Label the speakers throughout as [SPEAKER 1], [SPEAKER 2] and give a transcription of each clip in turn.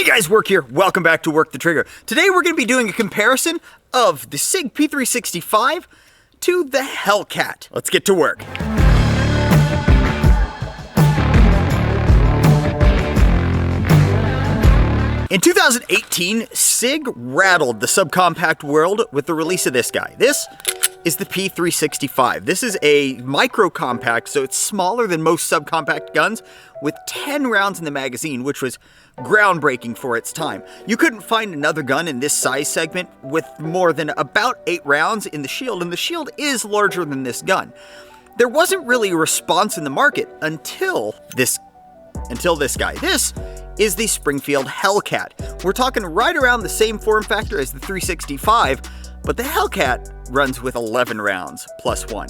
[SPEAKER 1] Hey guys, Work here. Welcome back to Work the Trigger. Today we're going to be doing a comparison of the Sig P365 to the Hellcat. Let's get to work. In 2018, Sig rattled the subcompact world with the release of this guy. This is the P365. This is a micro compact, so it's smaller than most subcompact guns, with 10 rounds in the magazine, which was groundbreaking for its time. You couldn't find another gun in this size segment with more than about 8 rounds in the shield, and the shield is larger than this gun. There wasn't really a response in the market until this guy. This is the Springfield Hellcat. We're talking right around the same form factor as the 365, but the Hellcat runs with 11 rounds plus 1,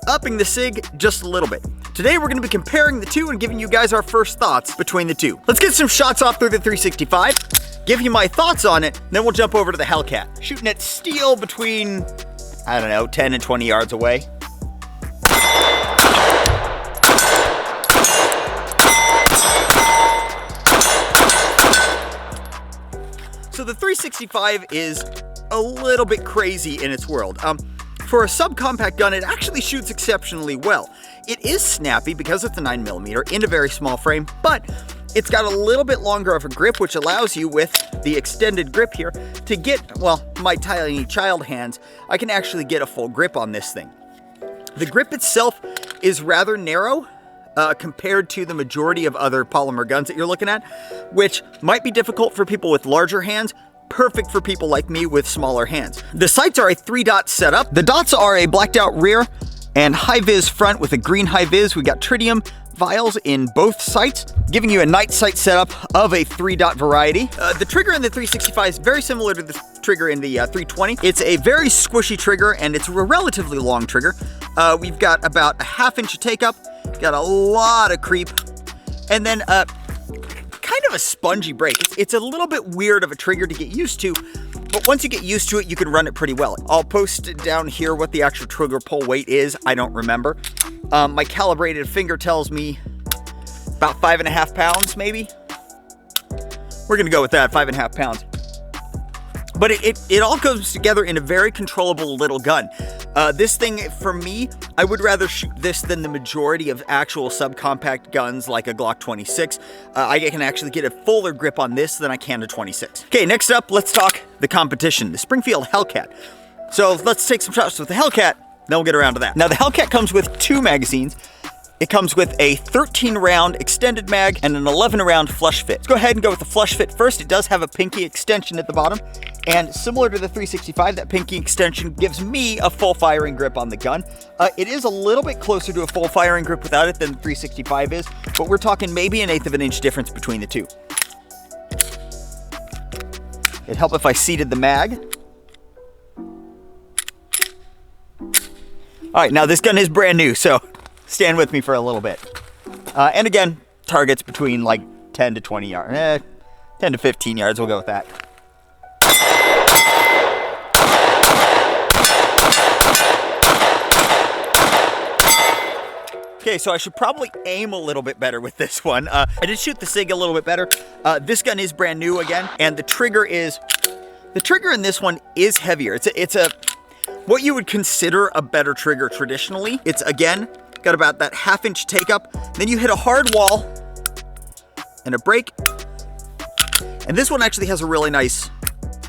[SPEAKER 1] upping the Sig just a little bit. Today we're going to be comparing the two and giving you guys our first thoughts between the two. Let's get some shots off through the 365, give you my thoughts on it, then we'll jump over to the Hellcat. Shooting at steel between, I don't know, 10 and 20 yards away. So the 365 is a little bit crazy in its world. For a subcompact gun, it actually shoots exceptionally well. It is snappy because it's a 9mm in a very small frame, but it's got a little bit longer of a grip, which allows you with the extended grip here to get, well, my tiny child hands, I can actually get a full grip on this thing. The grip itself is rather narrow compared to the majority of other polymer guns that you're looking at, which might be difficult for people with larger hands, perfect for people like me with smaller hands. The sights are a 3-dot setup. The dots are a blacked out rear and high-vis front with a green high-vis. We got tritium vials in both sights, giving you a night sight setup of a 3-dot variety. The trigger in the 365 is very similar to the trigger in the 320. It's a very squishy trigger and it's a relatively long trigger. We've got about a 1/2 inch of take up, got a lot of creep, and then kind of a spongy break. It's a little bit weird of a trigger to get used to, but once you get used to it, you can run it pretty well. I'll post down here what the actual trigger pull weight is. I don't remember. My calibrated finger tells me about 5.5 pounds, maybe. We're gonna go with that, 5.5 pounds. But it all comes together in a very controllable little gun. This thing, for me, I would rather shoot this than the majority of actual subcompact guns like a Glock 26. I can actually get a fuller grip on this than I can a 26. Okay, next up, let's talk the competition, the Springfield Hellcat. So let's take some shots with the Hellcat, then we'll get around to that. Now the Hellcat comes with 2 magazines. It comes with a 13-round extended mag and an 11-round flush fit. Let's go ahead and go with the flush fit first. It does have a pinky extension at the bottom, and similar to the 365, that pinky extension gives me a full firing grip on the gun. It is a little bit closer to a full firing grip without it than the 365 is, but we're talking maybe 1/8 of an inch difference between the two. It'd help if I seated the mag. All right, now this gun is brand new, so stand with me for a little bit. And again, targets between like 10 to 20 yards. 10 to 15 yards, we'll go with that. Okay, so I should probably aim a little bit better with this one. I did shoot the Sig a little bit better. This gun is brand new again, and the trigger in this one is heavier. It's a what you would consider a better trigger traditionally. It's, again, got about that 1/2 inch take up. Then you hit a hard wall and a break. And this one actually has a really nice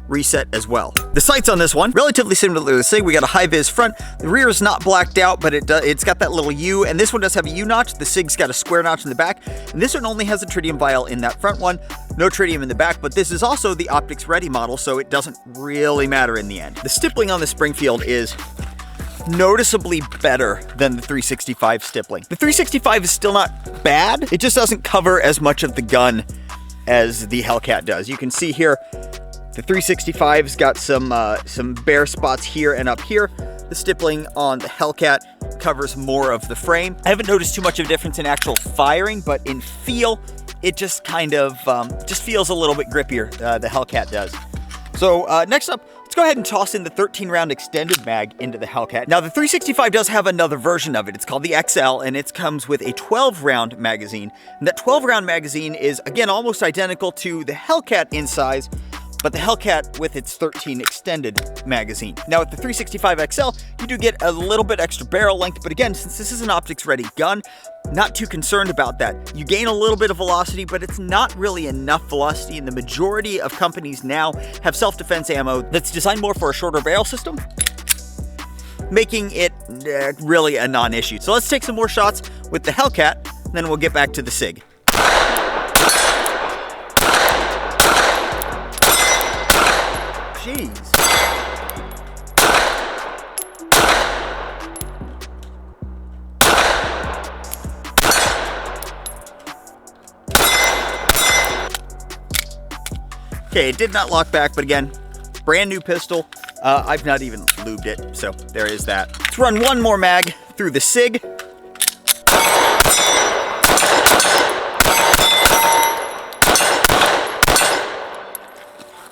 [SPEAKER 1] reset as well. The sights on this one, relatively similar to the Sig. We got a high-vis front. The rear is not blacked out, but it's got that little U, and this one does have a U-notch. The Sig's got a square notch in the back, and this one only has a tritium vial in that front one. No tritium in the back, but this is also the optics-ready model, so it doesn't really matter in the end. The stippling on the Springfield is noticeably better than the 365 stippling. The 365 is still not bad. It just doesn't cover as much of the gun as the Hellcat does. You can see here, the 365's got some bare spots here and up here. The stippling on the Hellcat covers more of the frame. I haven't noticed too much of a difference in actual firing, but in feel, it just kind of just feels a little bit grippier, the Hellcat does. So next up, let's Let's go ahead and toss in the 13-round extended mag into the Hellcat. Now, the 365 does have another version of it. It's called the XL, and it comes with a 12-round magazine. And that 12-round magazine is, again, almost identical to the Hellcat in size, but the Hellcat with its 13 extended magazine. Now with the 365 XL, you do get a little bit extra barrel length, but again, since this is an optics-ready gun, not too concerned about that. You gain a little bit of velocity, but it's not really enough velocity, and the majority of companies now have self-defense ammo that's designed more for a shorter barrel system, making it really a non-issue. So let's take some more shots with the Hellcat, and then we'll get back to the Sig. Jeez. Okay, it did not lock back, but again, brand new pistol. I've not even lubed it, so there is that. Let's run one more mag through the Sig.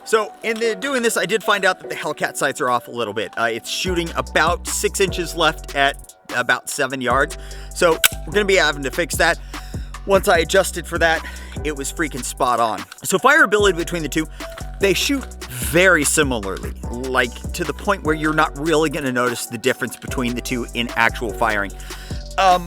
[SPEAKER 1] So in doing this, I did find out that the Hellcat sights are off a little bit. It's shooting about 6 inches left at about 7 yards. So we're gonna be having to fix that. Once I adjusted for that, it was freaking spot on. So fireability between the two, they shoot very similarly, like to the point where you're not really gonna notice the difference between the two in actual firing.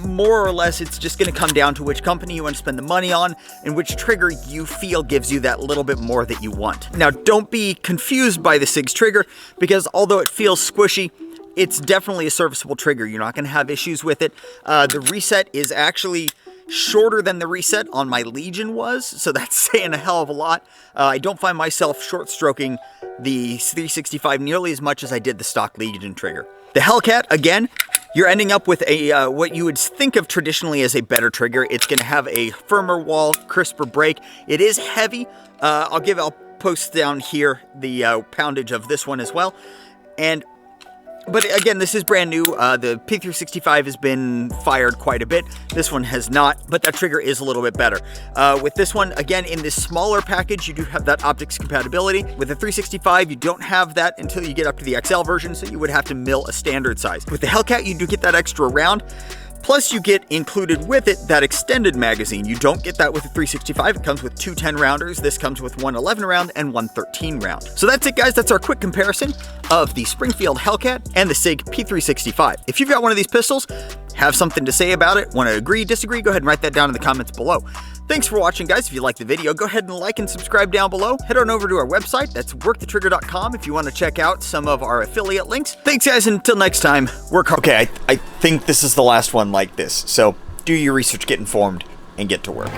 [SPEAKER 1] More or less, it's just going to come down to which company you want to spend the money on and which trigger you feel gives you that little bit more that you want. Now, don't be confused by the Sig's trigger, because although it feels squishy, it's definitely a serviceable trigger. You're not going to have issues with it. The reset is actually shorter than the reset on my Legion was, so that's saying a hell of a lot. I don't find myself short stroking the 365 nearly as much as I did the stock Legion trigger. The Hellcat, again, you're ending up with a what you would think of traditionally as a better trigger. It's going to have a firmer wall, crisper break. It is heavy. I'll post down here the poundage of this one as well. But again, this is brand new. The P365 has been fired quite a bit. This one has not, but that trigger is a little bit better. With this one, again, in this smaller package, you do have that optics compatibility. With the 365, you don't have that until you get up to the XL version, so you would have to mill a standard size. With the Hellcat, you do get that extra round. Plus, you get included with it that extended magazine. You don't get that with the 365. It comes with two 10-rounders. This comes with one 11-round and one 13-round. So that's it, guys. That's our quick comparison of the Springfield Hellcat and the Sig P365. If you've got one of these pistols, have something to say about it, want to agree, disagree, go ahead and write that down in the comments below. Thanks for watching, guys. If you liked the video, go ahead and like and subscribe down below. Head on over to our website. That's workthetrigger.com if you want to check out some of our affiliate links. Thanks, guys. Until next time, work hard. Okay, I think this is the last one like this. So do your research, get informed, and get to work.